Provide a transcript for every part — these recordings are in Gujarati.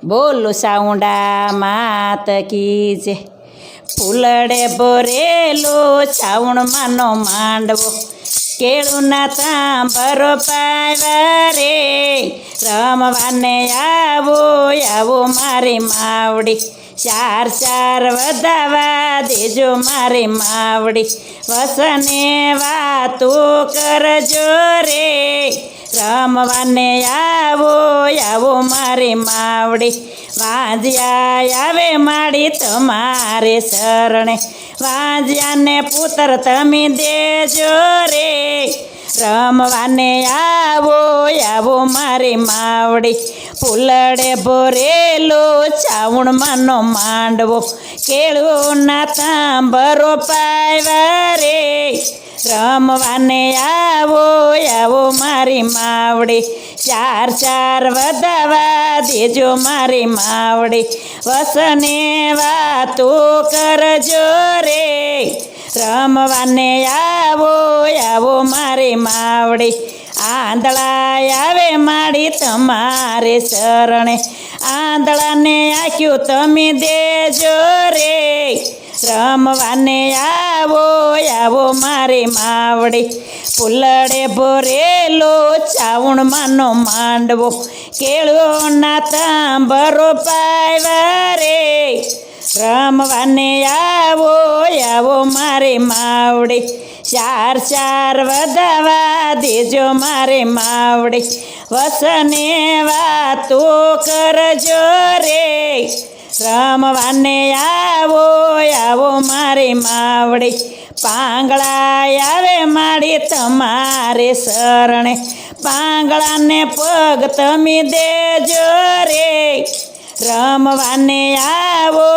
બોલો સાઉંડા માત કી જય. ફૂલડે ભરેલો શ્રાવણમાંનો માંડવો, કેળુના તાંબરો પાવ્યા રે. રમવાને આવો આવો મારી માવડી, ચાર ચાર વધાવા દેજો મારી માવડી. વસને વાતો કરજો રે, રમવાને આવો આવો મારી માવડી. વાંજ્યા આવે માડી તમારે શરણે, વાંજ્યાને પુત્ર તમે દેજો રે. રમવાને આવો આવો મારી માવડી. ફૂલડે ભરેલો શ્રાવણમાંનો માંડવો, કેળુના તાંબરો પાવ્યા રે. રમવાને આવો આવો મારી માવડી, ચાર ચાર વધાવા દેજો મારી માવડી. વસને વાતો કરજો રે, રમવાને આવો આવો મારી માવડી. આંધળા આવે માડી તમારે શરણે, આંધળાને આંખ્યું તમે દેજો રે. રમવાને આવો આવો મારી માવડી. ફૂલડે ભરેલો શ્રાવણમાંનો માંડવો, કેળુના તાંબરો પાવ્યા રે. રમવાને આવો આવો મારી માવડી, ચાર ચાર વધાવા દેજો મારી માવડી. વસને વાતો કરજો રે, રમવાને આવો આવો મારી માવડી. પાંગળા આવે માડી તમારે શરણે, પાંગળાને પગ તમે દેજો રે. રમવાને આવો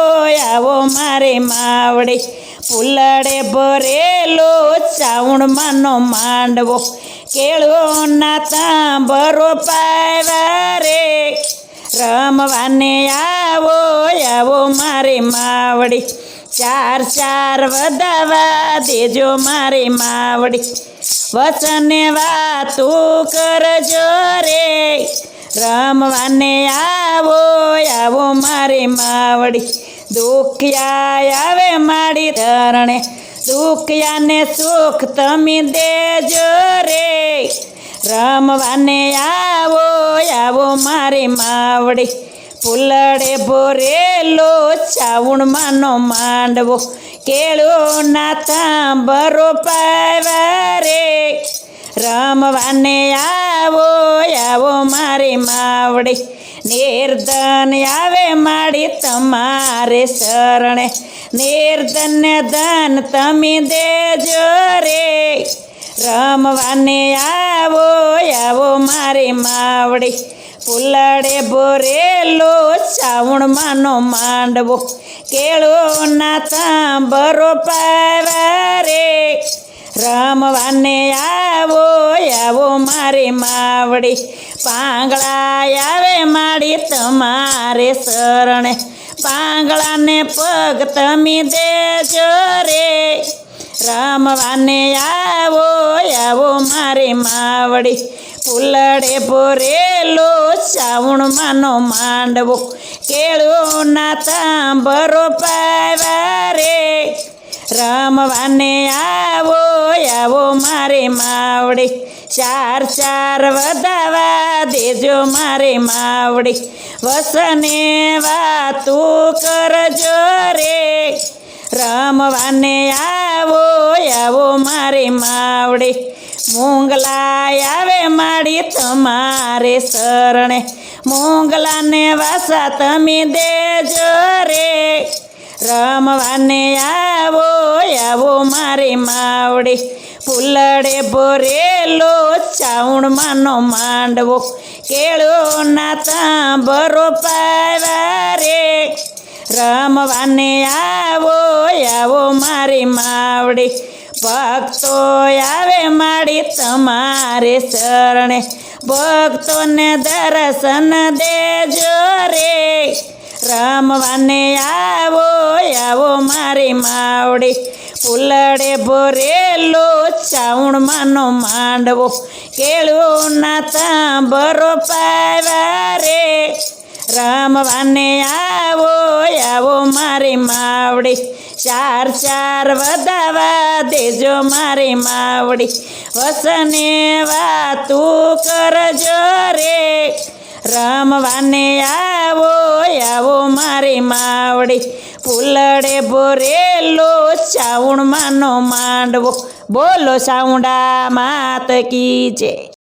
આવો મારી માવડી. ફૂલડે ભરેલો શ્રાવણમાંનો માંડવો, કેળુના તાંબરો પાવ્યા રે. રમવાને આવો આવો મારી માવડી, ચાર ચાર વધાવા દેજો મારી માવડી. વસને વાતો કરજો રે, રમવાને આવો આવો મારી માવડી. દુખિયા આવે માડી ધરણે, દુખિયાને સુખ તમે દેજો રે. રમવાને આવો આવો મારી માવડી. ફૂલડે ભરેલો શ્રાવણમાંનો માંડવો, કેળુના તાંબરો પાવ્યા રે. રમવાને આવો આવો મારી માવડી. નિર્ધન આવે માડી તમારે શરણે, નિર્ધનને ધન તમે દેજો રે. રમવાને આવો આવો મારી માવડી. ફૂલડે ભરેલો શ્રાવણમાંનો માંડવો, કેળુના તાંબરો પાવ્યા રે. રમવાને આવો આવો મારી માવડી. પાંગળા આવે માડી તમારે શરણે, પાંગળાને પગ તમે દેજો રે. રમવાને આવો આવો મારી માવડી. ફૂલડે ભરેલો શ્રાવણમાંનો માંડવો, કેળુના તાંબરો પાવ્યા રે. રમવાને આવો આવો મારી માવડી, ચાર ચાર વધાવા દેજો મારી માવડી. વસને વાતો કરજો રે, રમવાને આવો આવો મારી માવડી. મૂંગલા આવે માડી તમારે શરણે, મૂંગલાને વાસા તમે દેજો રે. રમવાને આવો આવો મારી માવડી. ફૂલડે ભરેલો શ્રાવણમાંનો માંડવો, કેળુના તાંબરો પાવ્યા રે. રમવાને આવો આવો મારી માવડી. ભક્તો આવે માડી તમારે શરણે, ભક્તોને દર્શન દેજો રે. રમવાને આવો આવો મારી માવડી. ફૂલડે ભરેલો શ્રાવણમાંનો માંડવો, કેળુના તાંબરો પાવ્યા રે. રમવાને આવો આવો મારી માવડી, ચાર ચાર વધાવા દેજો મારી માવડી, વસને વાતું કરજો રે, રમવાને આવો આવો મારી માવડી, ફૂલડે ભરેલો શ્રાવણમાંનો માંડવો, બોલો સાઉંડા માત કી જય.